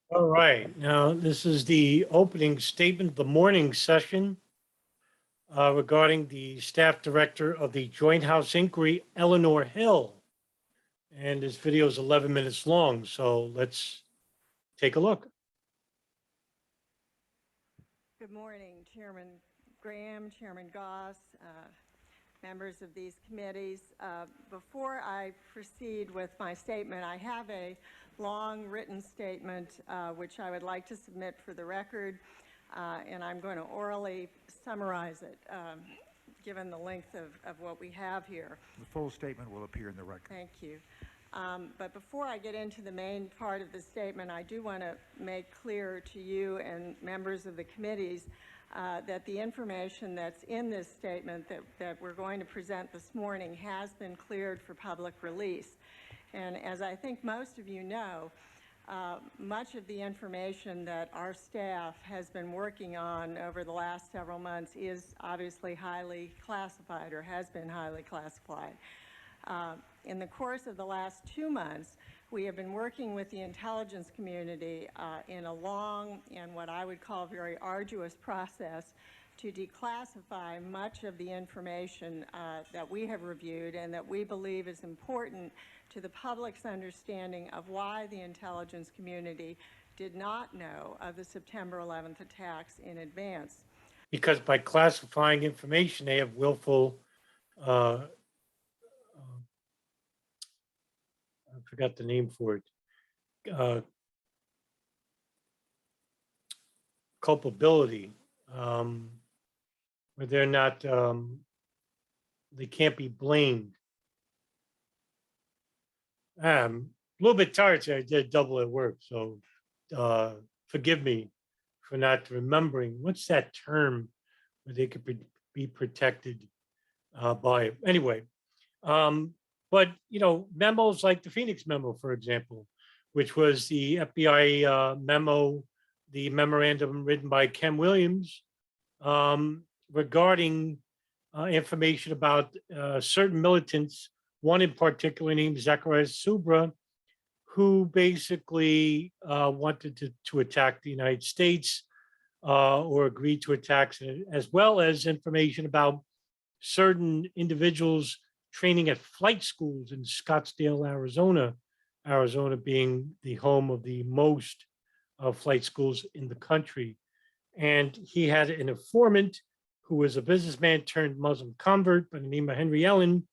All right, now this is the opening statement, the morning session regarding the staff director of the Joint House Inquiry, Eleanor Hill. And this video is 11 minutes long, so let's take a look. Good morning, Chairman Graham, Chairman Goss, members of these committees. Before I proceed with my statement, I have a long written statement which I would like to submit for the record, and I'm going to orally summarize it given the length of what we have here. The full statement will appear in the record. Thank you. But before I get into the main part of the statement, I do want to make clear to you and members of the committees that the information that's in this statement that we're going to present this morning has been cleared for public release. And as I think most of you know, much of the information that our staff has been working on over the last several months is obviously highly classified or has been highly classified. In the course of the last 2 months, we have been working with the intelligence community in a long and what I would call very arduous process to declassify much of the information that we have reviewed and that we believe is important to the public's understanding of why the intelligence community did not know of the September 11th attacks in advance. Because by classifying information, they have willful, I forgot the name for it, culpability, where they're not, they can't be blamed. A little bit tired today. I did double at work, so forgive me for not remembering. What's that term where they could be protected by it? Anyway, but you know, memos like the Phoenix memo, for example, which was the FBI memo, the memorandum written by Ken Williams regarding information about certain militants, one in particular named Zacharias Subra, who basically wanted to attack the United States or agreed to attacks, as well as information about certain individuals training at flight schools in Scottsdale, Arizona, Arizona being the home of the most flight schools in the country. And he had an informant who was a businessman turned Muslim convert by the name of Henry Ellen,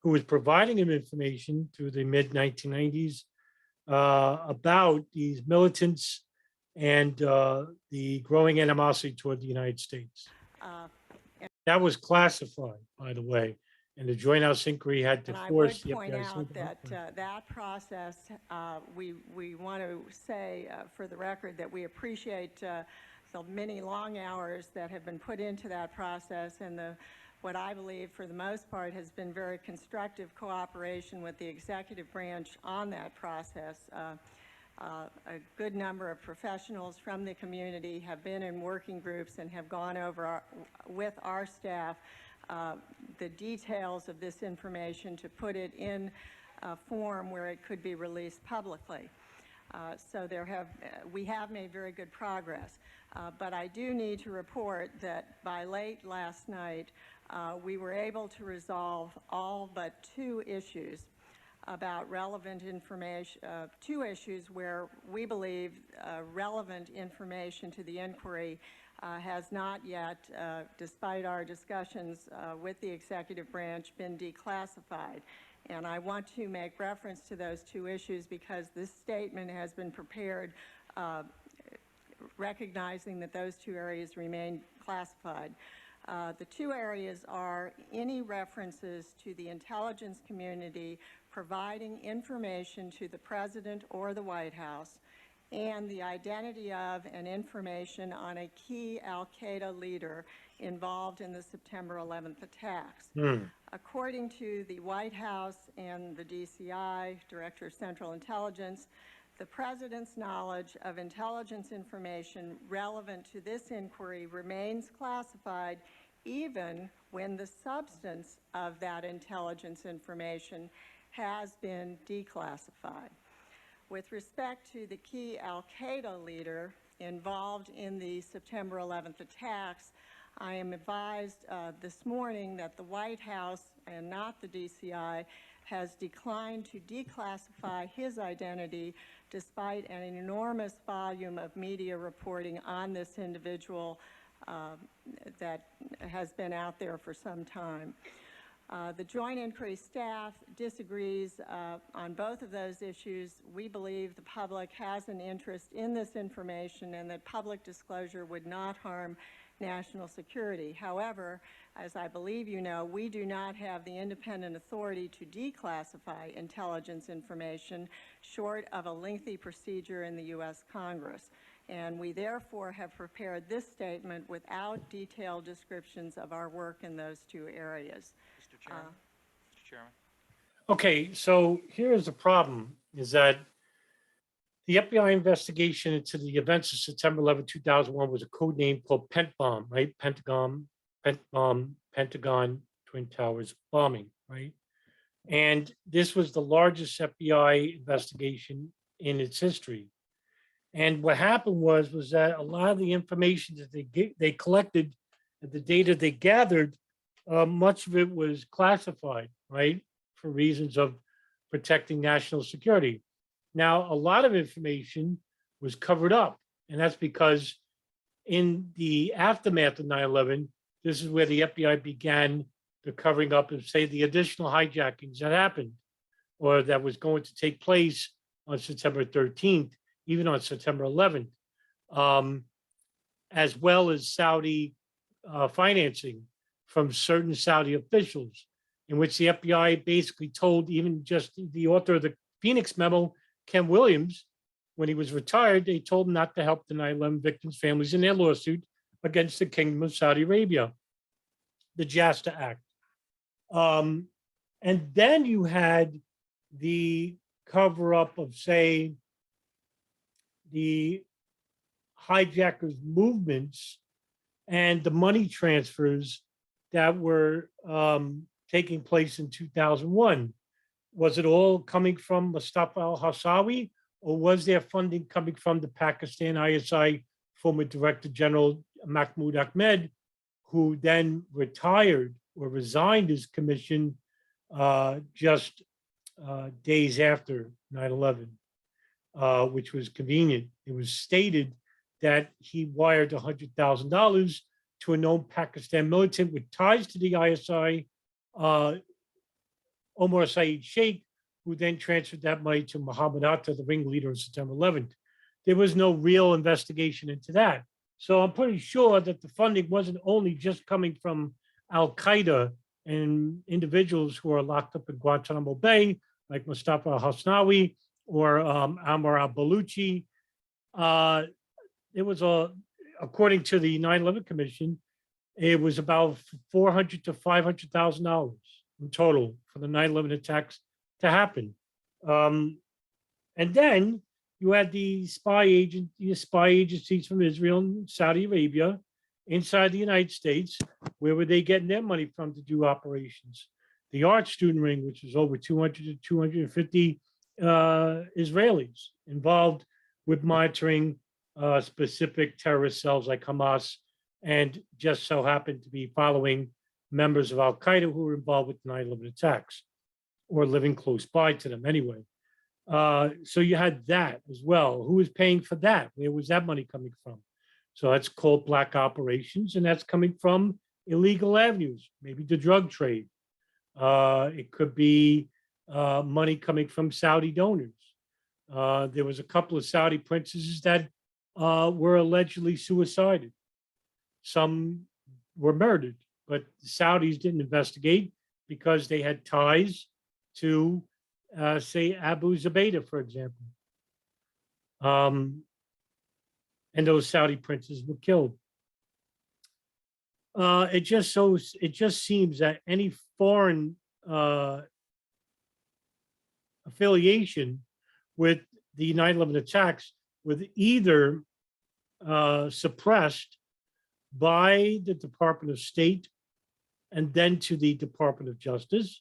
who was providing him information through the mid 1990s about these militants and the growing animosity toward the United States. That was classified, by the way, and the Joint House Inquiry had to force the FBI. And I would point out that that process, we want to say for the record that we appreciate the many long hours that have been put into that process and what I believe for the most part has been very constructive cooperation with the executive branch on that process. A good number of professionals from the community have been in working groups and have gone over with our staff the details of this information to put it in a form where it could be released publicly. So we have made very good progress. But I do need to report that by late last night, we were able to resolve all but 2 issues about relevant information, 2 issues where we believe relevant information to the inquiry has not yet, despite our discussions with the executive branch, been declassified. And I want to make reference to those 2 issues because this statement has been prepared recognizing that those 2 areas remain classified. The 2 areas are any references to the intelligence community providing information to the President or the White House, and the identity of and information on a key al-Qaeda leader involved in the September 11th attacks. According to the White House and the DCI, Director of Central Intelligence, the President's knowledge of intelligence information relevant to this inquiry remains classified even when the substance of that intelligence information has been declassified. With respect to the key al-Qaeda leader involved in the September 11th attacks, I am advised this morning that the White House and not the DCI has declined to declassify his identity despite an enormous volume of media reporting on this individual that has been out there for some time. The Joint Inquiry staff disagrees on both of those issues. We believe the public has an interest in this information and that public disclosure would not harm national security. However, as I believe you know, we do not have the independent authority to declassify intelligence information short of a lengthy procedure in the U.S. Congress. And we therefore have prepared this statement without detailed descriptions of our work in those two areas. Mr. Chairman. Mr. Chairman. Okay, so here's the problem, is that the FBI investigation into the events of September 11, 2001 was a code name called Pent-Bomb, right? Pentagon, Twin Towers bombing, right? And this was the largest FBI investigation in its history. And what happened was that a lot of the information that they collected, the data they gathered, much of it was classified, right, for reasons of protecting national security. Now, a lot of information was covered up, and that's because in the aftermath of 9/11, this is where the FBI began the covering up of, say, the additional hijackings that happened or that was going to take place on September 13th, even on September 11th, as well as Saudi financing from certain Saudi officials, in which the FBI basically told even just the author of the Phoenix memo, Ken Williams, when he was retired, they told him not to help the 9/11 victims' families in their lawsuit against the Kingdom of Saudi Arabia, the JASTA Act. And then you had the cover up of, say, the hijackers' movements and the money transfers that were taking place in 2001. Was it all coming from Mustafa al-Hawsawi, or was there funding coming from the Pakistan ISI former Director General Mahmoud Ahmed, who then retired or resigned his commission just days after 9/11, which was convenient. It was stated that he wired $100,000 to a known Pakistan militant with ties to the ISI, Omar Saeed Sheikh, who then transferred that money to Muhammad Atta, the ringleader of September 11th. There was no real investigation into that. So I'm pretty sure that the funding wasn't only just coming from al-Qaeda and individuals who are locked up in Guantanamo Bay, like Mustafa al-Hasnawi or Ammar al-Baluchi. It was according to the 9/11 Commission, it was about $400,000 to $500,000 in total for the 9/11 attacks to happen. And then you had the spy agencies from Israel and Saudi Arabia inside the United States. Where were they getting their money from to do operations? The art student ring, which was over 200 to 250 Israelis involved with monitoring specific terrorist cells like Hamas, and just so happened to be following members of al-Qaeda who were involved with the 9/11 attacks or living close by to them anyway. So you had that as well. Who was paying for that? Where was that money coming from? So that's called black operations, and that's coming from illegal avenues, maybe the drug trade. It could be money coming from Saudi donors. There was a couple of Saudi princesses that were allegedly suicided. Some were murdered, but the Saudis didn't investigate because they had ties to, say, Abu Zubaydah, for example. And those Saudi princes were killed. It just seems that any foreign affiliation with the 9/11 attacks was either suppressed by the Department of State and then to the Department of Justice,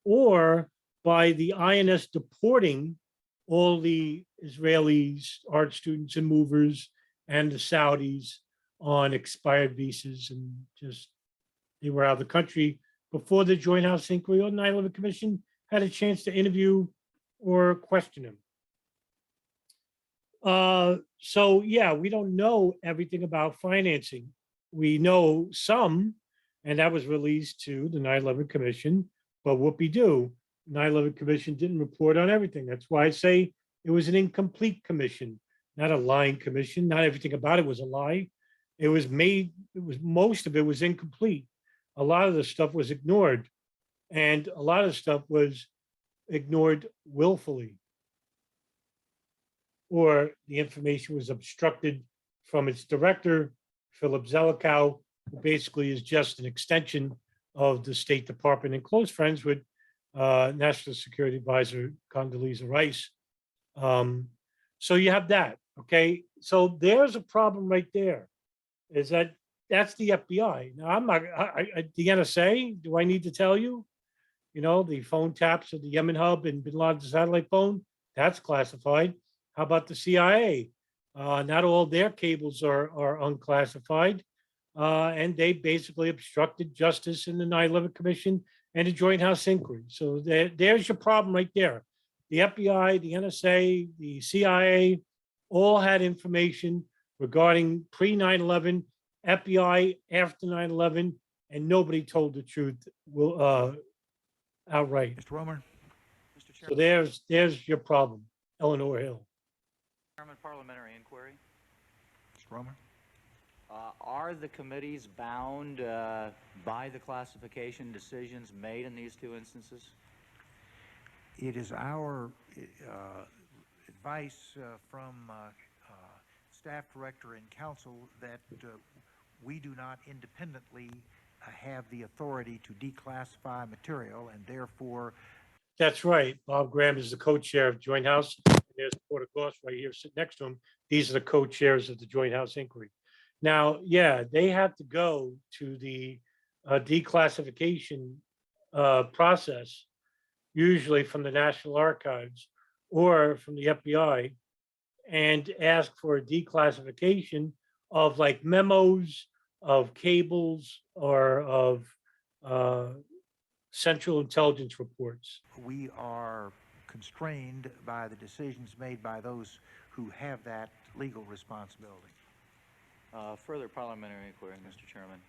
or by the INS deporting all the Israelis, art students and movers, and the Saudis on expired visas, and just they were out of the country before the Joint House Inquiry or 9/11 Commission had a chance to interview or question them. So yeah, we don't know everything about financing. We know some, and that was released to the 9/11 Commission, but whoopee-doo, 9/11 Commission didn't report on everything. That's why I say it was an incomplete commission, not a lying commission. Not everything about it was a lie. Most of it was incomplete. A lot of the stuff was ignored, and a lot of the stuff was ignored willfully, or the information was obstructed from its director, Philip Zelikow, who basically is just an extension of the State Department and close friends with National Security Advisor Condoleezza Rice. So you have that, okay? So there's a problem right there, is that that's the FBI. Now, I'm not, the NSA, do I need to tell you? You know, the phone taps of the Yemen hub and Bin Laden's satellite phone, that's classified. How about the CIA? Not all their cables are unclassified. And they basically obstructed justice in the 9/11 Commission and the Joint House Inquiry. So there's your problem right there. The FBI, the NSA, the CIA all had information regarding pre 9/11, FBI after 9/11, and nobody told the truth outright. Mr. Romer? Mr. So Chairman, there's your problem, Eleanor Hill. Chairman, parliamentary inquiry. Mr. Romer? Are the committees bound by the classification decisions made in these two instances? It is our advice from staff director and council that we do not independently have the authority to declassify material, and therefore That's right. Bob Graham is the co-chair of Joint House. And there's Porter Goss right here sitting next to him. These are the co-chairs of the Joint House Inquiry. Now, yeah, they have to go to the declassification process, usually from the National Archives or from the FBI, and ask for a declassification of like memos, of cables, or of Central Intelligence reports. we are constrained by the decisions made by those who have that legal responsibility. Further parliamentary inquiry, Mr. Chairman.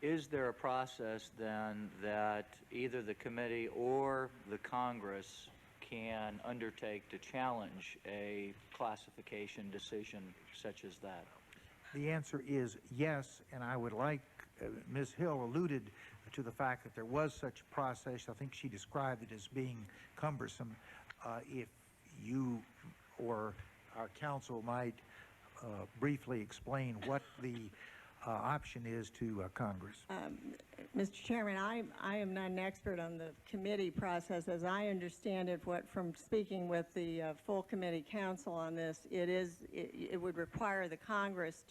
Is there a process then that either the committee or the Congress can undertake to challenge a classification decision such as that? The answer is yes, and I would like, Ms. Hill alluded to the fact that there was such a process. I think she described it as being cumbersome. If you or our council might briefly explain what the option is to Congress. Mr. Chairman, I am not an expert on the committee process. As I understand it, from speaking with the full committee council on this, it would require the Congress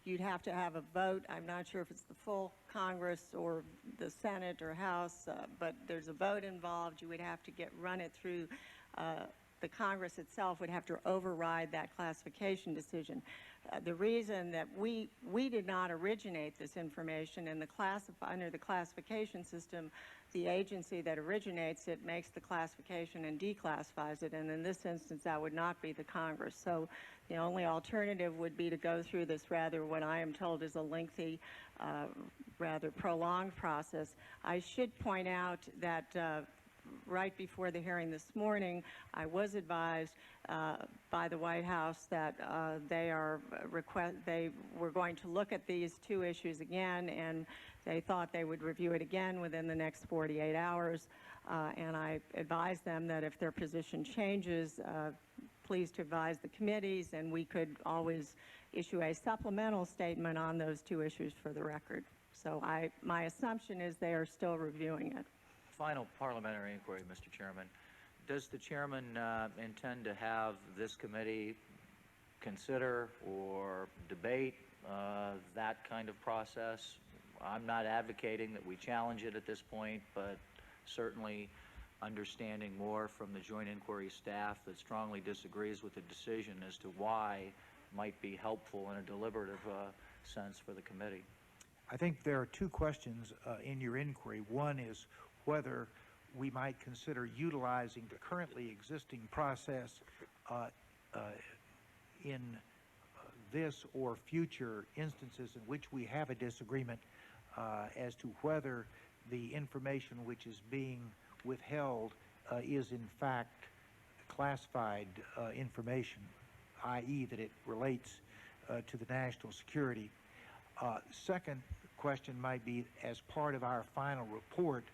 you'd have to have a vote. I'm not sure if it's the full Congress or the Senate or House, but there's a vote involved. You would have to run it through the Congress itself would have to override that classification decision. The reason that we did not originate this information in under the classification system, the agency that originates it makes the classification and declassifies it, and in this instance that would not be the Congress. So the only alternative would be to go through this what I am told is a lengthy, rather prolonged process. I should point out that right before the hearing this morning, I was advised by the White House that they were going to look at these two issues again, and they thought they would review it again within the next 48 hours. And I advised them that if their position changes, please to advise the committees, and we could always issue a supplemental statement on those two issues for the record. So my assumption is they are still reviewing it. Final parliamentary inquiry, Mr. Chairman. Does the chairman intend to have this committee consider or debate that kind of process? I'm not advocating that we challenge it at this point, but certainly understanding more from the Joint Inquiry staff that strongly disagrees with the decision as to why might be helpful in a deliberative sense for the committee. I think there are two questions in your inquiry. One is whether we might consider utilizing the currently existing process in this or future instances in which we have a disagreement as to whether the information which is being withheld is in fact classified information, i.e. that it relates to the national security. Second question might be, as part of our final report,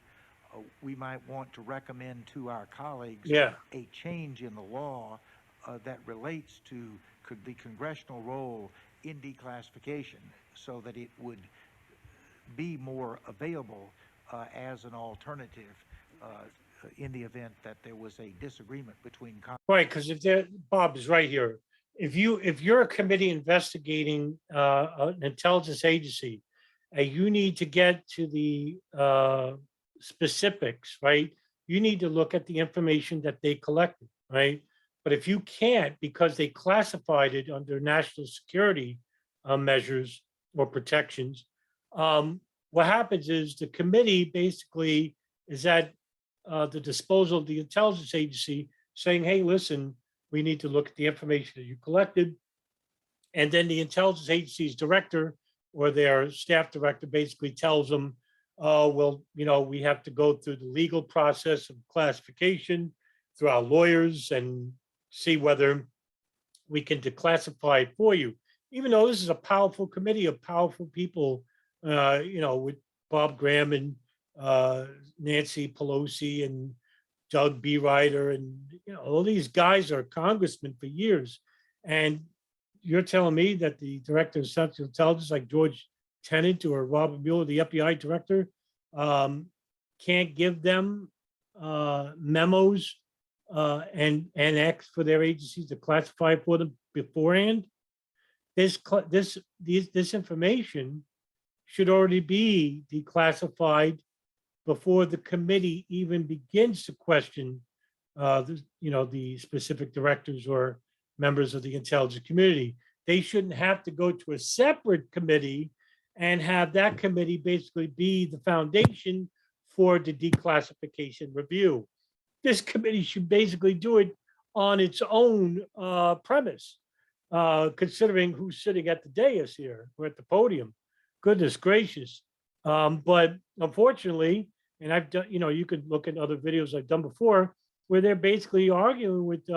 we might want to recommend to our colleagues a change in the law that relates to the congressional role in declassification, so that it would be more available as an alternative in the event that there was a disagreement between Congress. Right, because Bob is right here. If you're a committee investigating an intelligence agency, and you need to get to the specifics, right? You need to look at the information that they collected, right? But if you can't, because they classified it under national security measures or protections, what happens is the committee basically is at the disposal of the intelligence agency, saying, hey, listen, we need to look at the information that you collected. And then the intelligence agency's director or their staff director basically tells them, oh, well, we have to go through the legal process of classification through our lawyers and see whether we can declassify it for you. Even though this is a powerful committee of powerful people, with Bob Graham and Nancy Pelosi and Doug B. Ryder, and all these guys are congressmen for years. And you're telling me that the director of Central Intelligence, like George Tenet or Robert Mueller, the FBI director, can't give them memos and X for their agencies to classify for them beforehand? This information should already be declassified before the committee even begins to question the specific directors or members of the intelligence community. They shouldn't have to go to a separate committee and have that committee basically be the foundation for the declassification review. This committee should basically do it on its own premise, considering who's sitting at the dais here or at the podium. Goodness gracious. But unfortunately, and I've done, you could look at other videos I've done before where they're basically arguing with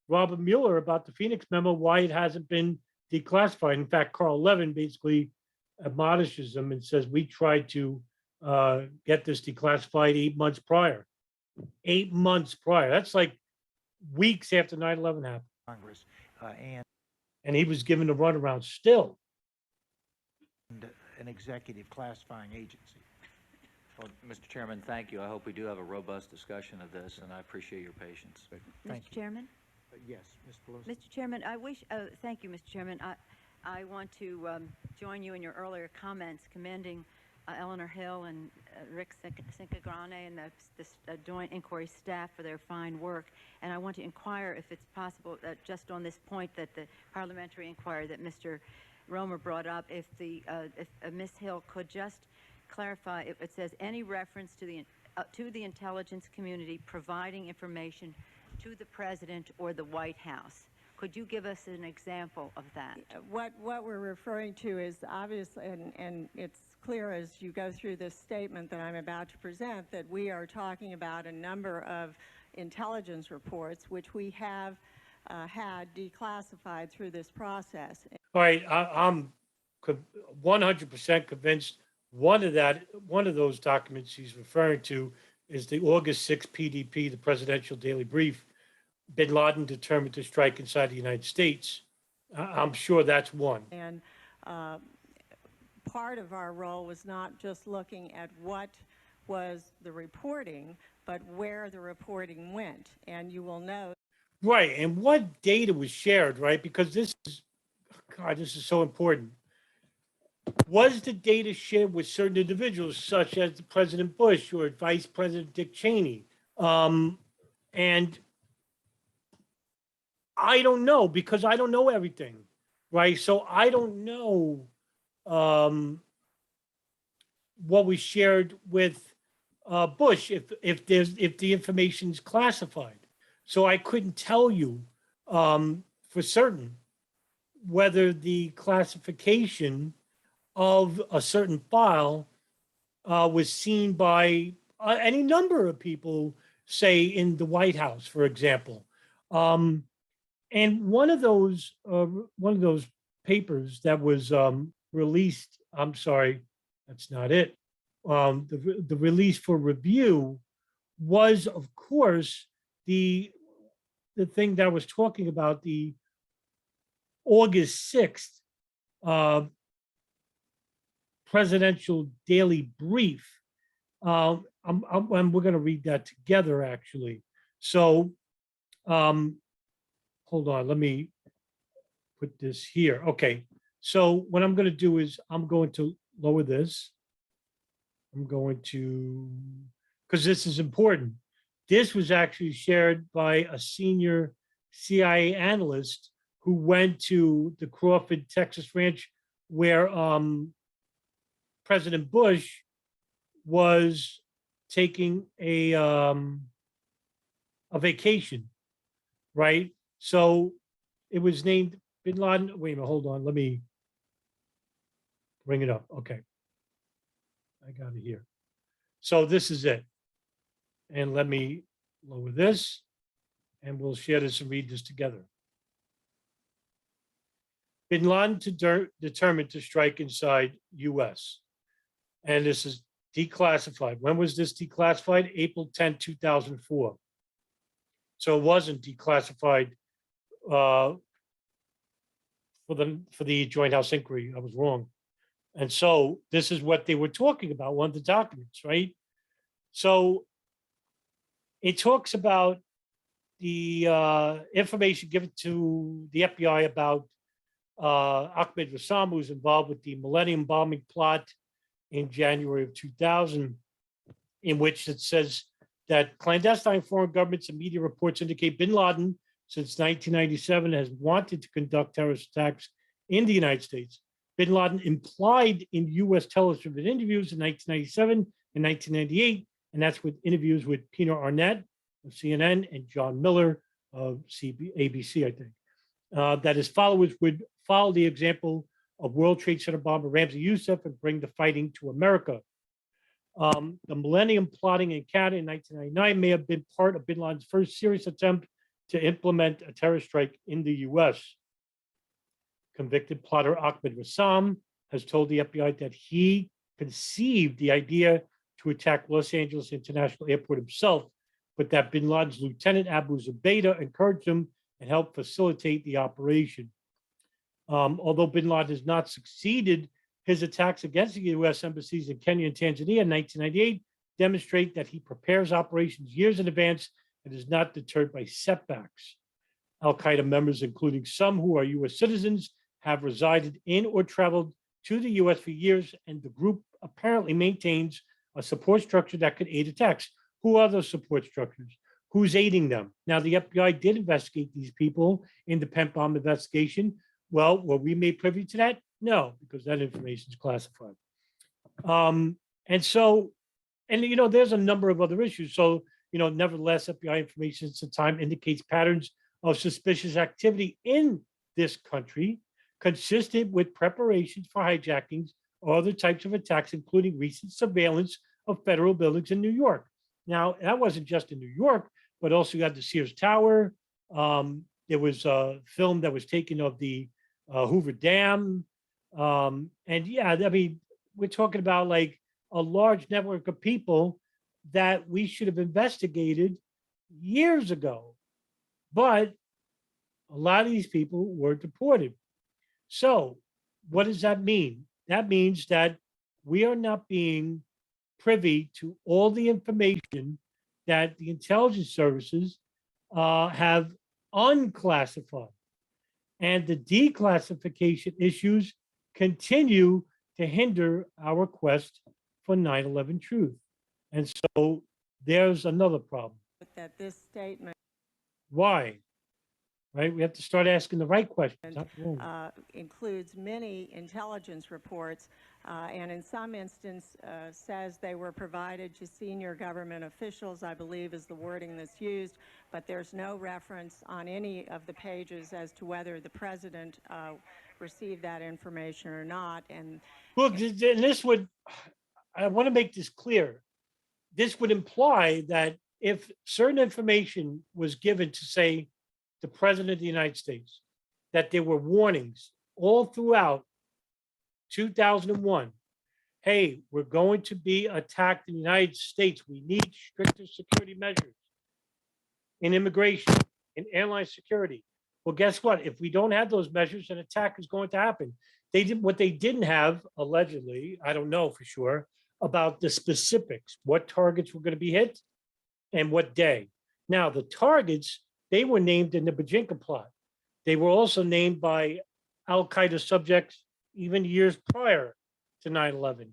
Robert Mueller about the Phoenix memo, why it hasn't been declassified. In fact, Carl Levin basically admonishes them and says, we tried to get this declassified 8 months prior. 8 months prior. That's like weeks after 9/11 happened. Congress and he was given the runaround still. And an executive classifying agency. Well, Mr. Chairman, thank you. I hope we do have a robust discussion of this, and I appreciate your patience. Thank Mr. you. Chairman? Yes, Ms. Pelosi. Mr. Chairman, I wish, thank you, Mr. Chairman. I want to join you in your earlier comments commending Eleanor Hill and Rick Cincagrane and the Joint Inquiry staff for their fine work. And I want to inquire if it's possible, just on this point that the parliamentary inquiry that Mr. Romer brought up, if Ms. Hill could just clarify, if it says any reference to the intelligence community providing information to the president or the White House. Could you give us an example of that? What we're referring to is obvious, and it's clear as you go through this statement that I'm about to present, that we are talking about a number of intelligence reports which we have had declassified through this process. All right, I'm 100% convinced one of those documents he's referring to is the August 6 PDP, the Presidential Daily Brief. Bin Laden determined to strike inside the United States. I'm sure that's one. And part of our role was not just looking at what was the reporting, but where the reporting went. And you will know. Right, and what data was shared, right? Because this is so important. Was the data shared with certain individuals, such as President Bush or Vice President Dick Cheney? And I don't know because I don't know everything, right? So I don't know what was shared with Bush if the information's classified. So I couldn't tell you for certain whether the classification of a certain file was seen by any number of people, say in the White House, for example. And one of those papers that was released, I'm sorry, that's not it. The release for review was, of course, the thing that I was talking about, the August 6th presidential daily brief. And we're going to read that together, actually. So, hold on, let me put this here. Okay, so what I'm going to do is I'm going to lower this. I'm going to, because this is important. This was actually shared by a senior CIA analyst who went to the Crawford, Texas ranch where President Bush was taking a vacation, right? So it was named Bin Laden. Wait a minute, hold on. Let me bring it up. Okay. I got it here. So this is it. And let me lower this and we'll share this and read this together. Bin Laden determined to strike inside US. And this is declassified. When was this declassified? April 10, 2004. So it wasn't declassified for the Joint House inquiry. I was wrong. And so this is what they were talking about, one of the documents, right? So it talks about the information given to the FBI about Ahmed Rassam, who was involved with the Millennium bombing plot in January of 2000, in which it says that clandestine foreign governments and media reports indicate Bin Laden, since 1997, has wanted to conduct terrorist attacks in the United States. Bin Laden implied in U.S. television interviews in 1997 and 1998, and that's with interviews with Peter Arnett of CNN and John Miller of ABC, I think, that his followers would follow the example of World Trade Center bomber Ramzi Youssef and bring the fighting to America. The Millennium plotting in Canada in 1999 may have been part of Bin Laden's first serious attempt to implement a terror strike in the U.S. Convicted plotter Ahmed Rassam has told the FBI that he conceived the idea to attack Los Angeles International Airport himself, but that Bin Laden's lieutenant Abu Zubaydah encouraged him and helped facilitate the operation. Although Bin Laden has not succeeded, his attacks against the U.S. embassies in Kenya and Tanzania in 1998 demonstrate that he prepares operations years in advance and is not deterred by setbacks. Al-Qaeda members, including some who are U.S. citizens, have resided in or traveled to the U.S. for years, and the group apparently maintains a support structure that could aid attacks. Who are those support structures? Who's aiding them? Now, the FBI did investigate these people in the Pent bomb investigation. Well, were we made privy to that? No, because that information is classified. And so, and there's a number of other issues. So, nevertheless, FBI information at the time indicates patterns of suspicious activity in this country, consistent with preparations for hijackings or other types of attacks, including recent surveillance of federal buildings in New York. Now, that wasn't just in New York, but also you had the Sears Tower. There was a film that was taken of the Hoover Dam. And yeah, I mean, we're talking about like a large network of people that we should have investigated years ago. But a lot of these people were deported. So what does that mean? That means that we are not being privy to all the information that the intelligence services have unclassified. And the declassification issues continue to hinder our quest for 9/11 truth. And so there's another problem. that this statement Why? Right? We have to start asking the right questions. Not the wrong ones. includes many intelligence reports, and in some instance says they were provided to senior government officials, I believe is the wording that's used, but there's no reference on any of the pages as to whether the president received that information or not. And Well, and this would, I want to make this clear. This would imply that if certain information was given to, say, the President of the United States, that there were warnings all throughout 2001. Hey, we're going to be attacked in the United States. We need stricter security measures in immigration, in airline security. Well, guess what? If we don't have those measures, an attack is going to happen. They did what they didn't have, allegedly, I don't know for sure, about the specifics, what targets were going to be hit and what day. Now, the targets, they were named in the Bajinka plot. They were also named by Al-Qaeda subjects even years prior to 9/11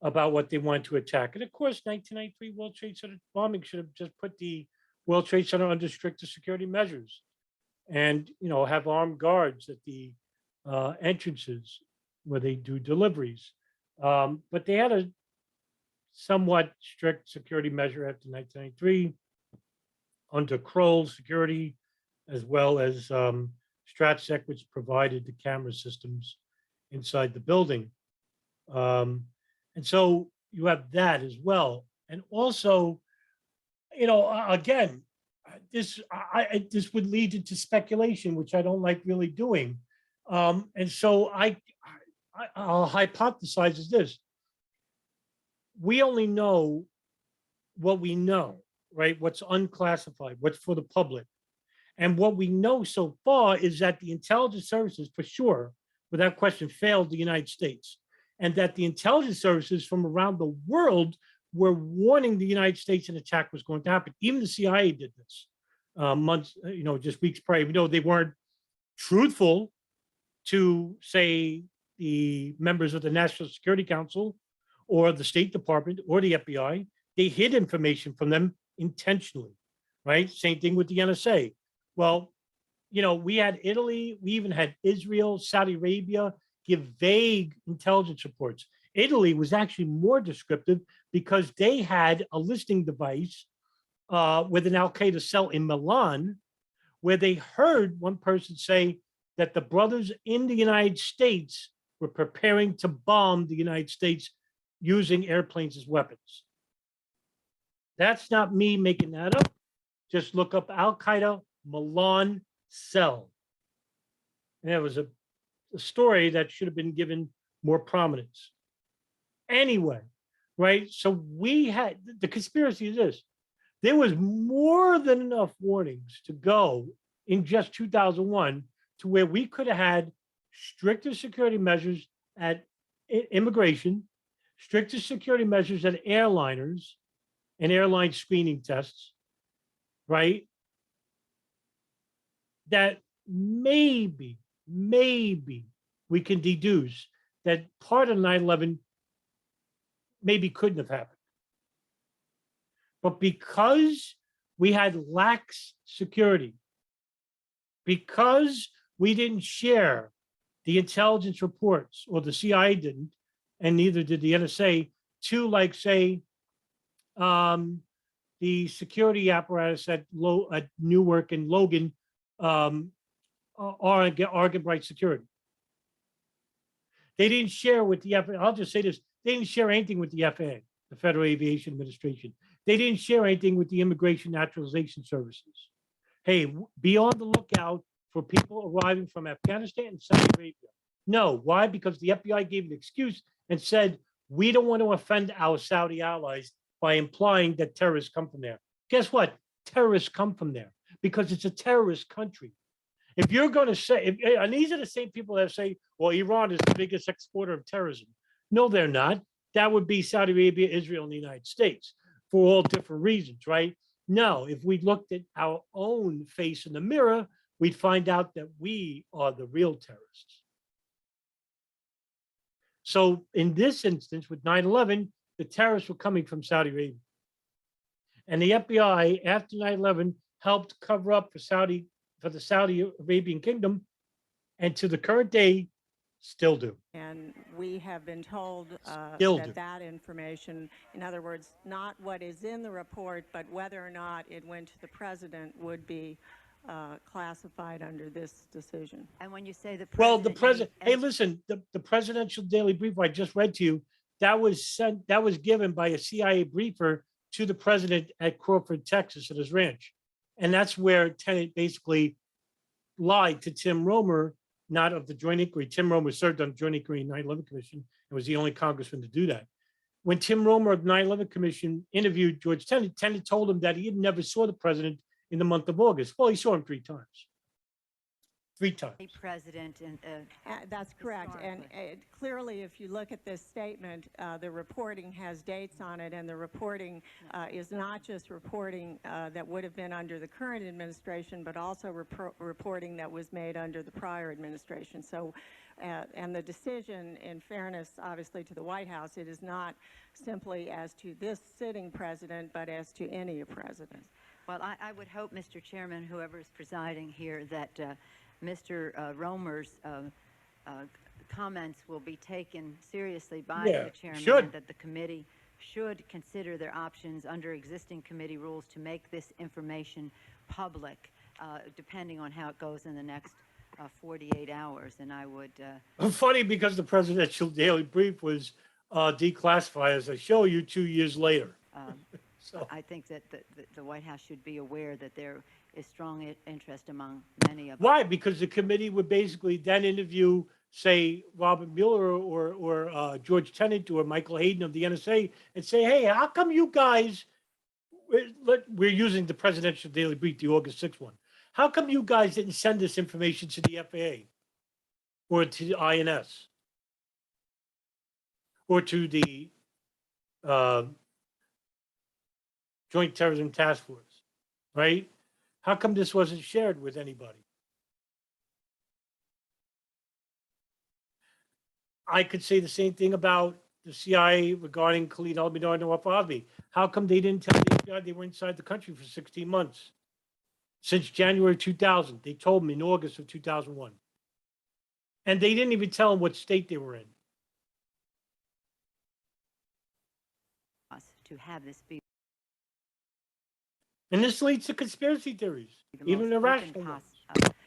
about what they wanted to attack. And of course, 1993 World Trade Center bombing should have just put the World Trade Center under stricter security measures and, have armed guards at the entrances where they do deliveries. But they had a somewhat strict security measure after 1993 under Kroll security, as well as StratSec, which provided the camera systems inside the building. And so you have that as well. And also, again, this would lead into speculation, which I don't like really doing. And so I'll hypothesize is this. We only know what we know, right? What's unclassified, what's for the public. And what we know so far is that the intelligence services, for sure, without question, failed the United States. And that the intelligence services from around the world were warning the United States an attack was going to happen. Even the CIA did this months, just weeks prior. Even though they weren't truthful to, say, the members of the National Security Council or the State Department or the FBI, they hid information from them intentionally, right? Same thing with the NSA. Well, we had Italy, we even had Israel, Saudi Arabia give vague intelligence reports. Italy was actually more descriptive because they had a listening device with an Al-Qaeda cell in Milan, where they heard one person say that the brothers in the United States were preparing to bomb the United States using airplanes as weapons. That's not me making that up. Just look up Al-Qaeda Milan cell. And it was a story that should have been given more prominence. Anyway, right? So we had, the conspiracy is this. There was more than enough warnings to go in just 2001 to where we could have had stricter security measures at immigration, stricter security measures at airliners and airline screening tests, right? That maybe we can deduce that part of 9/11 maybe couldn't have happened. But because we had lax security, because we didn't share the intelligence reports, or the CIA didn't, and neither did the NSA, to, like, say, the security apparatus at Newark and Logan, Oregon Bright Security. They didn't share with the FAA. I'll just say this. They didn't share anything with the FAA, the Federal Aviation Administration. They didn't share anything with the Immigration Naturalization Services. Hey, be on the lookout for people arriving from Afghanistan and Saudi Arabia. No, why? Because the FBI gave an excuse and said, we don't want to offend our Saudi allies by implying that terrorists come from there. Guess what? Terrorists come from there because it's a terrorist country. If you're going to say, and these are the same people that say, well, Iran is the biggest exporter of terrorism. No, they're not. That would be Saudi Arabia, Israel, and the United States for all different reasons, right? No, if we looked at our own face in the mirror, we'd find out that we are the real terrorists. So in this instance, with 9/11, the terrorists were coming from Saudi Arabia. And the FBI after 9/11 helped cover up for the Saudi Arabian Kingdom, and to the current day, still do. And we have been told Still do. that information, in other words, not what is in the report, but whether or not it went to the president would be classified under this decision. And when you say the Well, president, the you mean president, hey, en- listen, the presidential daily brief I just read to you, that was given by a CIA briefer to the president at Crawford, Texas, at his ranch. And that's where Tenet basically lied to Tim Romer, not of the Joint Inquiry. Tim Romer served on the Joint Inquiry 9/11 Commission and was the only congressman to do that. When Tim Romer of 9/11 Commission interviewed George Tenet, Tenet told him that he had never saw the president in the month of August. Well, he saw him 3 times. 3 times. a president and That's correct. And clearly, if you look at this statement, the reporting has dates on it, and the reporting is not just reporting that would have been under the current administration, but also reporting that was made under the prior administration. So, and the decision, in fairness, obviously, to the White House, it is not simply as to this sitting president, but as to any president. well, I would hope, Mr. Chairman, whoever is presiding here, that Mr. Romer's comments will be taken seriously by Yeah, the chairman, should. and that the committee should consider their options under existing committee rules to make this information public, depending on how it goes in the next 48 hours. And I would, Funny because the presidential daily brief was declassified, as I show you, 2 years later. So I think that the White House should be aware that there is strong interest among many of why? Because the committee would basically then interview, say, Robert Mueller or George Tenet or Michael Hayden of the NSA and say, hey, how come you guys, we're using the presidential daily brief, the August 6th one. How come you guys didn't send this information to the FAA or to the INS or to the Joint Terrorism Task Force, right? How come this wasn't shared with anybody? I could say the same thing about the CIA regarding Khalid al-Mihdhar and Nawaf al-Azmi. How come they didn't tell the FBI they were inside the country for 16 months? Since January 2000, they told them in August of 2001. And they didn't even tell them what state they were in. us to have this be And this leads to conspiracy theories, the even most irrational open ones.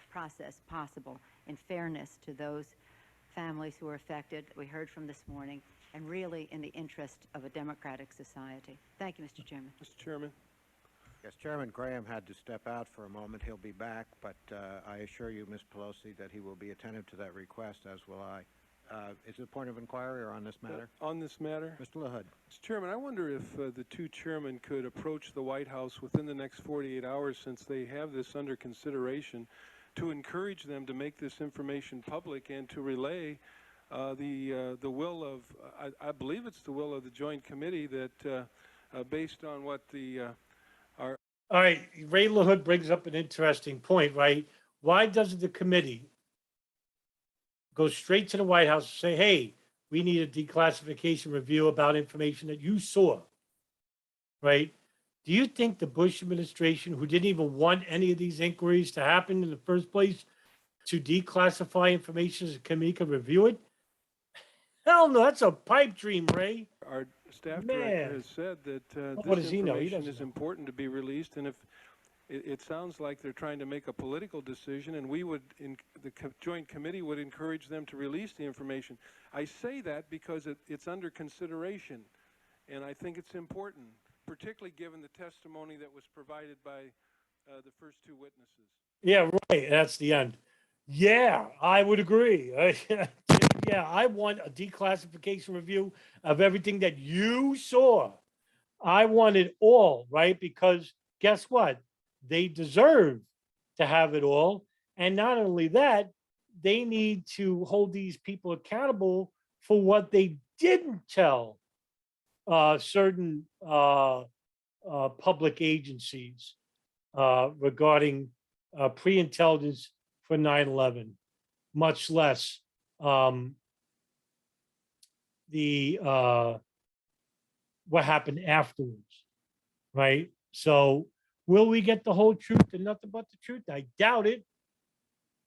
process possible, in fairness to those families who are affected, we heard from this morning, and really in the interest of a democratic society. Thank you, Mr. Chairman. Mr. Chairman. Yes, Chairman Graham had to step out for a moment. He'll be back, but I assure you, Ms. Pelosi, that he will be attentive to that request, as will I. Is it a point of inquiry or on this matter? On this matter, Mr. LaHood. Mr. Chairman, I wonder if the two chairmen could approach the White House within the next 48 hours, since they have this under consideration, to encourage them to make this information public and to relay the will of, I believe it's the will of the Joint Committee, that based on what the All right, Ray LaHood brings up an interesting point, right? Why doesn't the committee go straight to the White House and say, hey, we need a declassification review about information that you saw, right? Do you think the Bush administration, who didn't even want any of these inquiries to happen in the first place, to declassify information as a committee could review it? Hell no, that's a pipe dream, Ray. our staff Man. director has said that What this does he know? He information doesn't is know. important to be released, and if it sounds like they're trying to make a political decision, and we would, Joint Committee would encourage them to release the information. I say that because it's under consideration, and I think it's important, particularly given the testimony that was provided by the first two witnesses. Yeah, right. That's the end. Yeah, I would agree. Yeah, I want a declassification review of everything that you saw. I want it all, right? Because guess what? They deserve to have it all. And not only that, they need to hold these people accountable for what they didn't tell certain public agencies regarding pre-intelligence for 9/11, much less the what happened afterwards, right? So will we get the whole truth and nothing but the truth? I doubt it.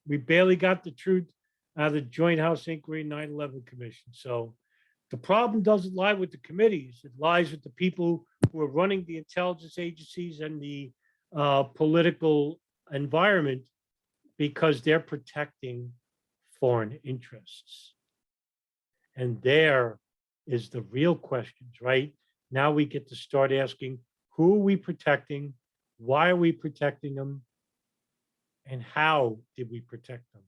We barely got the truth out of the Joint House Inquiry 9/11 Commission. So the problem doesn't lie with the committees. It lies with the people who are running the intelligence agencies and the political environment, because they're protecting foreign interests. And there is the real questions, right? Now we get to start asking, who are we protecting? Why are we protecting them? And how did we protect them?